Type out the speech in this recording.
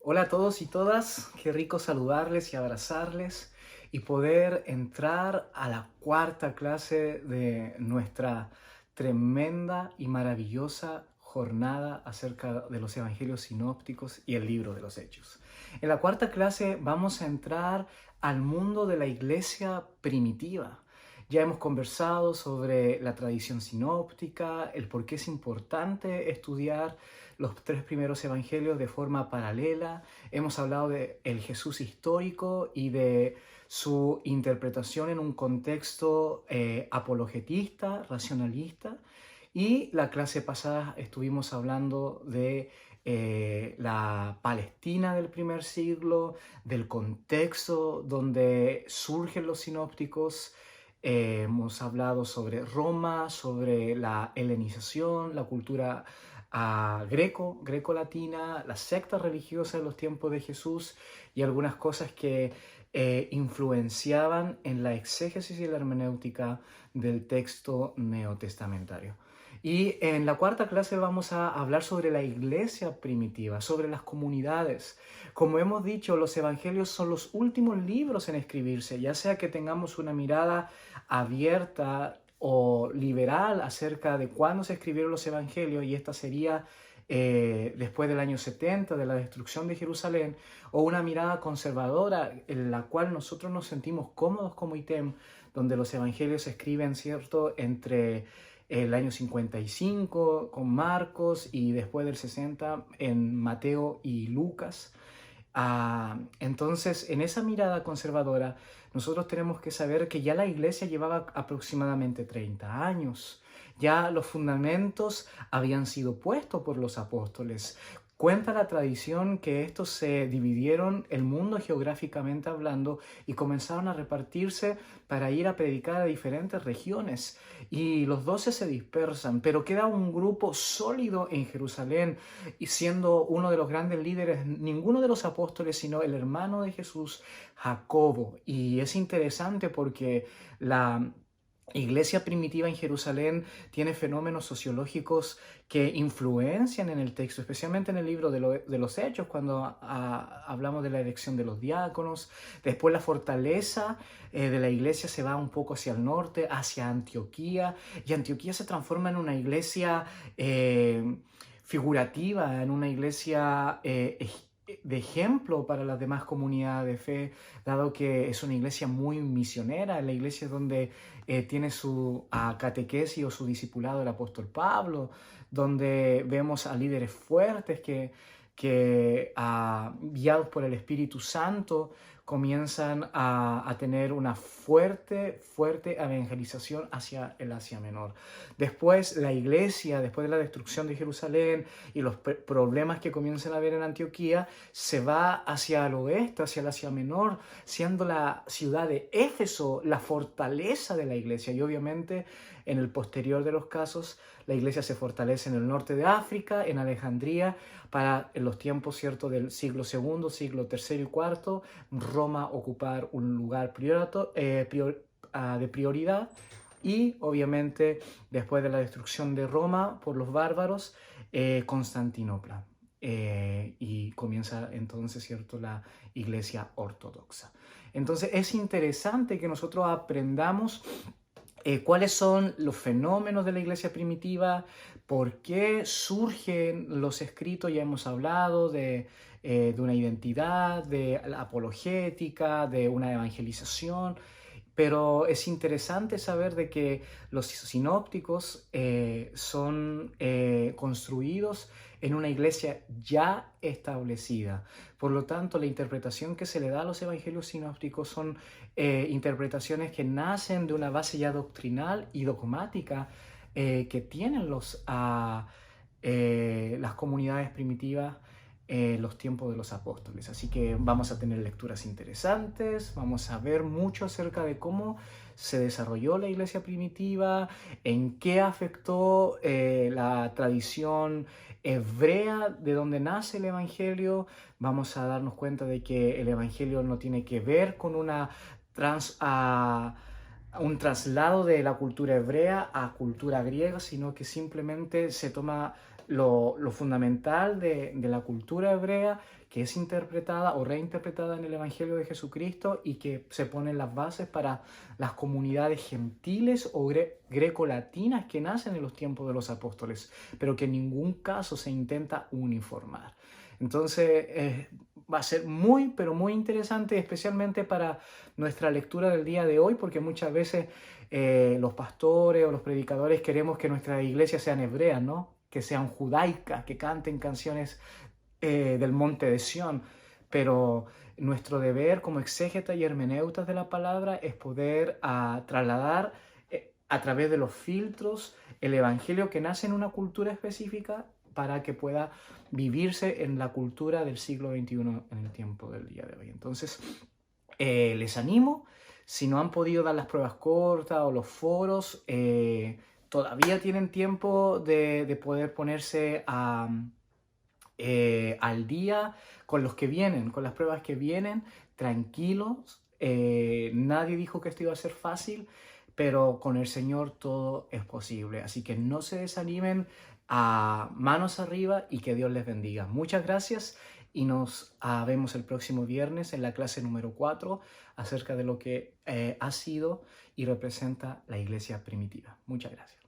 Hola a todos y todas, qué rico saludarles y abrazarles y poder entrar a la cuarta clase de nuestra tremenda y maravillosa jornada acerca de los evangelios sinópticos y el libro de los Hechos. En la cuarta clase vamos a entrar al mundo de la iglesia primitiva. Ya hemos conversado sobre la tradición sinóptica, el por qué es importante estudiar los tres primeros evangelios de forma paralela. Hemos hablado de el Jesús histórico y de su interpretación en un contexto apologetista, racionalista. Y la clase pasada estuvimos hablando de la Palestina del primer siglo, del contexto donde surgen los sinópticos. Hemos hablado sobre Roma, sobre la helenización, la cultura greco-latina, la secta religiosa de los tiempos de Jesús y algunas cosas que influenciaban en la exégesis y la hermenéutica del texto neotestamentario. Y en la cuarta clase vamos a hablar sobre la iglesia primitiva, sobre las comunidades. Como hemos dicho, los evangelios son los últimos libros en escribirse, ya sea que tengamos una mirada abierta o liberal acerca de cuándo se escribieron los evangelios, y esta sería después del año 70, de la destrucción de Jerusalén, o una mirada conservadora en la cual nosotros nos sentimos cómodos como ITEM, donde los evangelios se escriben, ¿cierto?, entre el año 55 con Marcos y después del 60 en Mateo y Lucas. Entonces, en esa mirada conservadora, nosotros tenemos que saber que ya la iglesia llevaba aproximadamente 30 años. Ya los fundamentos habían sido puestos por los apóstoles. Cuenta la tradición que estos se dividieron el mundo geográficamente hablando y comenzaron a repartirse para ir a predicar a diferentes regiones. Y los 12 se dispersan, pero queda un grupo sólido en Jerusalén, y siendo uno de los grandes líderes, ninguno de los apóstoles, sino el hermano de Jesús, Jacobo. Y es interesante porque la iglesia primitiva en Jerusalén tiene fenómenos sociológicos que influencian en el texto, especialmente en el libro de los Hechos, cuando hablamos de la elección de los diáconos. Después la fortaleza de la iglesia se va un poco hacia el norte, hacia Antioquía, y Antioquía se transforma en una iglesia figurativa, en una iglesia de ejemplo para las demás comunidades de fe, dado que es una iglesia muy misionera, la iglesia donde tiene su catequesis o su discipulado el apóstol Pablo, donde vemos a líderes fuertes que guiados por el Espíritu Santo, comienzan a tener una fuerte evangelización hacia el Asia Menor. Después la iglesia, después de la destrucción de Jerusalén y los problemas que comienzan a haber en Antioquía, se va hacia el oeste, hacia el Asia Menor, siendo la ciudad de Éfeso la fortaleza de la iglesia. Y obviamente en el posterior de los casos, la iglesia se fortalece en el norte de África, en Alejandría, para en los tiempos, ¿cierto?, del siglo II, siglo III y IV, Roma ocupar un lugar de prioridad. Y obviamente después de la destrucción de Roma por los bárbaros, Constantinopla. Y comienza entonces, ¿cierto?, la iglesia ortodoxa. Entonces es interesante que nosotros aprendamos cuáles son los fenómenos de la iglesia primitiva, por qué surgen los escritos. Ya hemos hablado de una identidad, de la apologética, de una evangelización, pero es interesante saber de que los sinópticos son construidos en una iglesia ya establecida. Por lo tanto, la interpretación que se le da a los evangelios sinópticos son interpretaciones que nacen de una base ya doctrinal y dogmática que tienen las comunidades primitivas los tiempos de los apóstoles. Así que vamos a tener lecturas interesantes, vamos a ver mucho acerca de cómo se desarrolló la iglesia primitiva, en qué afectó la tradición hebrea de donde nace el evangelio. Vamos a darnos cuenta de que el evangelio no tiene que ver con un traslado de la cultura hebrea a cultura griega, sino que simplemente se toma lo fundamental de la cultura hebrea, que es interpretada o reinterpretada en el Evangelio de Jesucristo y que se ponen las bases para las comunidades gentiles o grecolatinas que nacen en los tiempos de los apóstoles, pero que en ningún caso se intenta uniformar. Entonces, va a ser muy, pero muy interesante, especialmente para nuestra lectura del día de hoy, porque muchas veces los pastores o los predicadores queremos que nuestras iglesias sean hebreas, ¿no? Que sean judaicas, que canten canciones del monte de Sión, pero nuestro deber como exégeta y hermeneutas de la palabra es poder trasladar a través de los filtros el evangelio que nace en una cultura específica para que pueda vivirse en la cultura del siglo XXI en el tiempo del día de hoy. Entonces, les animo, si no han podido dar las pruebas cortas o los foros, todavía tienen tiempo de poder ponerse al día con los que vienen, con las pruebas que vienen, tranquilos. Nadie dijo que esto iba a ser fácil, pero con el Señor todo es posible. Así que no se desanimen, a manos arriba y que Dios les bendiga. Muchas gracias y nos vemos el próximo viernes en la clase número 4 acerca de lo que ha sido y representa la iglesia primitiva. Muchas gracias.